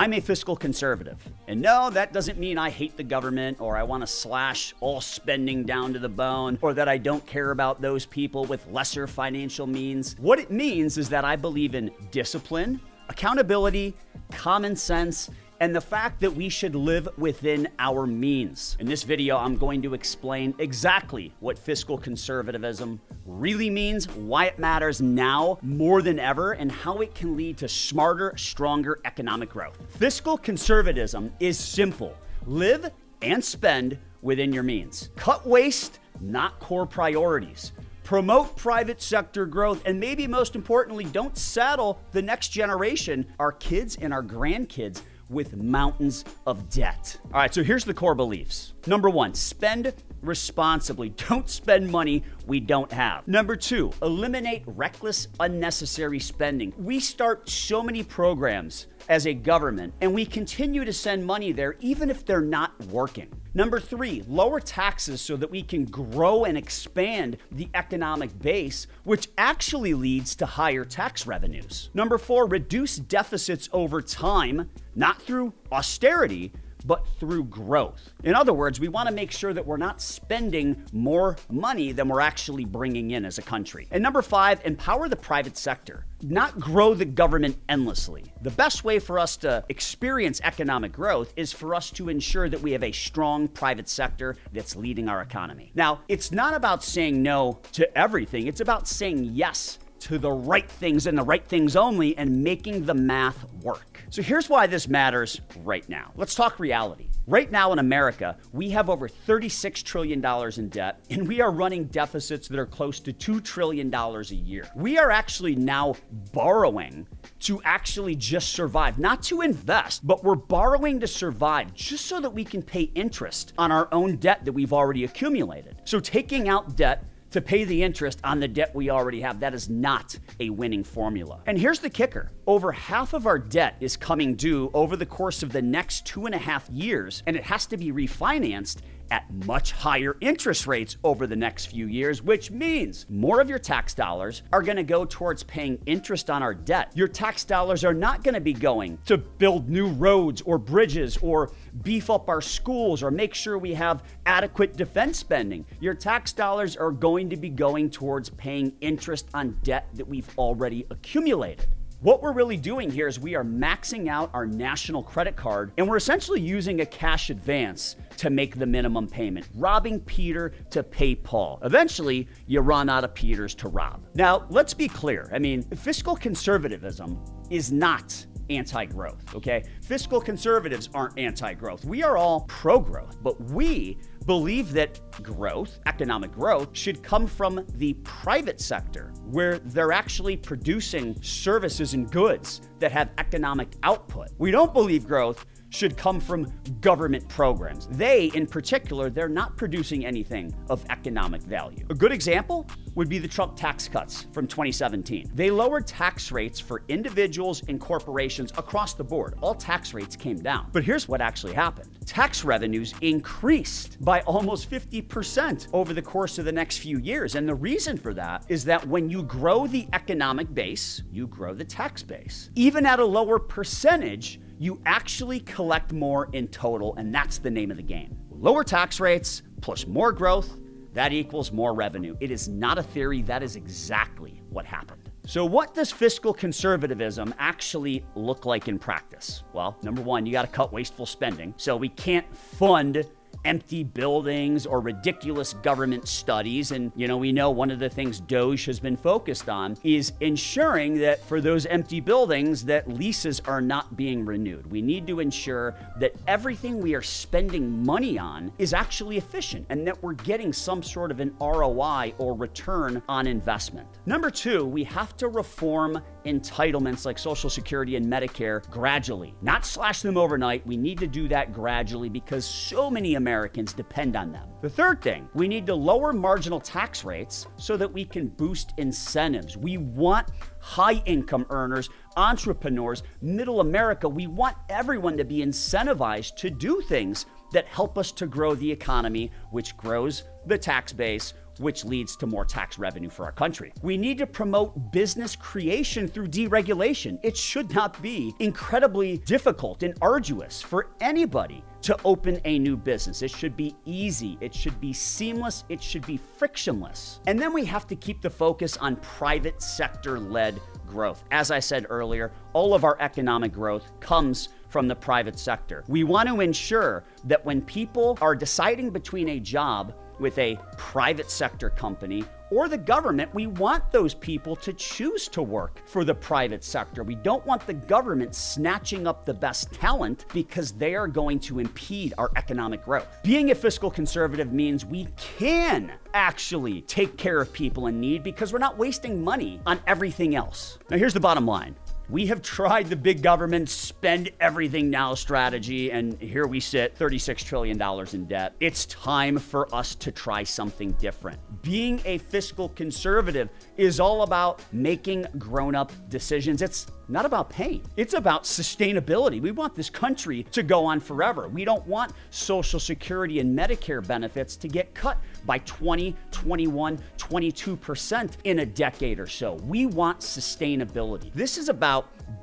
I'm a fiscal conservative. And no, that doesn't mean I hate the government or I want to slash all spending down to the bone or that I don't care about those people with lesser financial means. What it means is that I believe in discipline, accountability, common sense, and the fact that we should live within our means. In this video, I'm going to explain exactly what fiscal conservatism really means, why it matters now more than ever, and how it can lead to smarter, stronger economic growth. Fiscal conservatism is simple. Live and spend within your means. Cut waste, not core priorities. Promote private sector growth, and maybe most importantly, don't saddle the next generation, our kids and our grandkids, with mountains of debt. All right, so here's the core beliefs. Number one, spend responsibly. Don't spend money we don't have. Number two, eliminate reckless, unnecessary spending. We start so many programs as a government, and we continue to send money there even if they're not working. Number three, lower taxes so that we can grow and expand the economic base, which actually leads to higher tax revenues. Number four, reduce deficits over time, not through austerity, but through growth. In other words, we want to make sure that we're not spending more money than we're actually bringing in as a country. And number five, empower the private sector, not grow the government endlessly. The best way for us to experience economic growth is for us to ensure that we have a strong private sector that's leading our economy. Now, it's not about saying no to everything. It's about saying yes to the right things and the right things only and making the math work. So here's why this matters right now. Let's talk reality. Right now in America, we have over $36 trillion in debt, and we are running deficits that are close to $2 trillion a year. We are actually now borrowing to actually just survive, not to invest, but we're borrowing to survive just so that we can pay interest on our own debt that we've already accumulated. So taking out debt to pay the interest on the debt we already have, that is not a winning formula. And here's the kicker. Over half of our debt is coming due over the course of the next 2.5 years, and it has to be refinanced at much higher interest rates over the next few years, which means more of your tax dollars are going to go towards paying interest on our debt. Your tax dollars are not going to be going to build new roads or bridges or beef up our schools or make sure we have adequate defense spending. Your tax dollars are going to be going towards paying interest on debt that we've already accumulated. What we're really doing here is we are maxing out our national credit card, and we're essentially using a cash advance to make the minimum payment, robbing Peter to pay Paul. Eventually, you run out of Peters to rob. Now, let's be clear. I mean, fiscal conservatism is not anti-growth, okay? Fiscal conservatives aren't anti-growth. We are all pro-growth, but we believe that growth, economic growth, should come from the private sector, where they're actually producing services and goods that have economic output. We don't believe growth should come from government programs. They, in particular, they're not producing anything of economic value. A good example would be the Trump tax cuts from 2017. They lowered tax rates for individuals and corporations across the board. All tax rates came down. But here's what actually happened. Tax revenues increased by almost 50% over the course of the next few years. And the reason for that is that when you grow the economic base, you grow the tax base. Even at a lower percentage, you actually collect more in total, and that's the name of the game. Lower tax rates plus more growth, that equals more revenue. It is not a theory, that is exactly what happened. So what does fiscal conservatism actually look like in practice? Well, number one, you got to cut wasteful spending. So we can't fund empty buildings or ridiculous government studies. And, we know one of the things DOGE has been focused on is ensuring that for those empty buildings that leases are not being renewed. We need to ensure that everything we are spending money on is actually efficient and that we're getting some sort of an ROI or return on investment. Number two, we have to reform entitlements like Social Security and Medicare gradually, not slash them overnight. We need to do that gradually because so many Americans depend on them. The third thing, we need to lower marginal tax rates so that we can boost incentives. We want high income earners, entrepreneurs, middle America. We want everyone to be incentivized to do things that help us to grow the economy, which grows the tax base, which leads to more tax revenue for our country. We need to promote business creation through deregulation. It should not be incredibly difficult and arduous for anybody to open a new business. It should be easy, it should be seamless, it should be frictionless. And then we have to keep the focus on private sector-led growth. As I said earlier, all of our economic growth comes from the private sector. We want to ensure that when people are deciding between a job with a private sector company or the government, we want those people to choose to work for the private sector. We don't want the government snatching up the best talent because they are going to impede our economic growth. Being a fiscal conservative means we can actually take care of people in need because we're not wasting money on everything else. Now, here's the bottom line. We have tried the big government spend everything now strategy, and here we sit, $36 trillion in debt. It's time for us to try something different. Being a fiscal conservative is all about making grown-up decisions. It's not about pain. It's about sustainability. We want this country to go on forever. We don't want Social Security and Medicare benefits to get cut by 20, 21, 22% in a decade or so. We want sustainability. This is about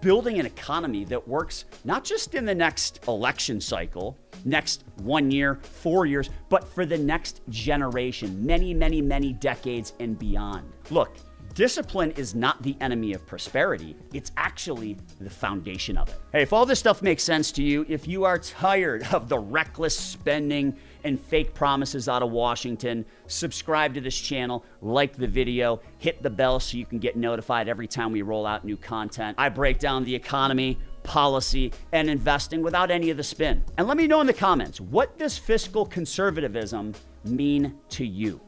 building an economy that works not just in the next election cycle, next 1 year, 4 years, but for the next generation, many, many, many decades and beyond. Look, discipline is not the enemy of prosperity. It's actually the foundation of it. Hey, if all this stuff makes sense to you, if you are tired of the reckless spending and fake promises out of Washington, subscribe to this channel, like the video, hit the bell so you can get notified every time we roll out new content. I break down the economy, policy, and investing without any of the spin. And let me know in the comments, what does fiscal conservatism mean to you?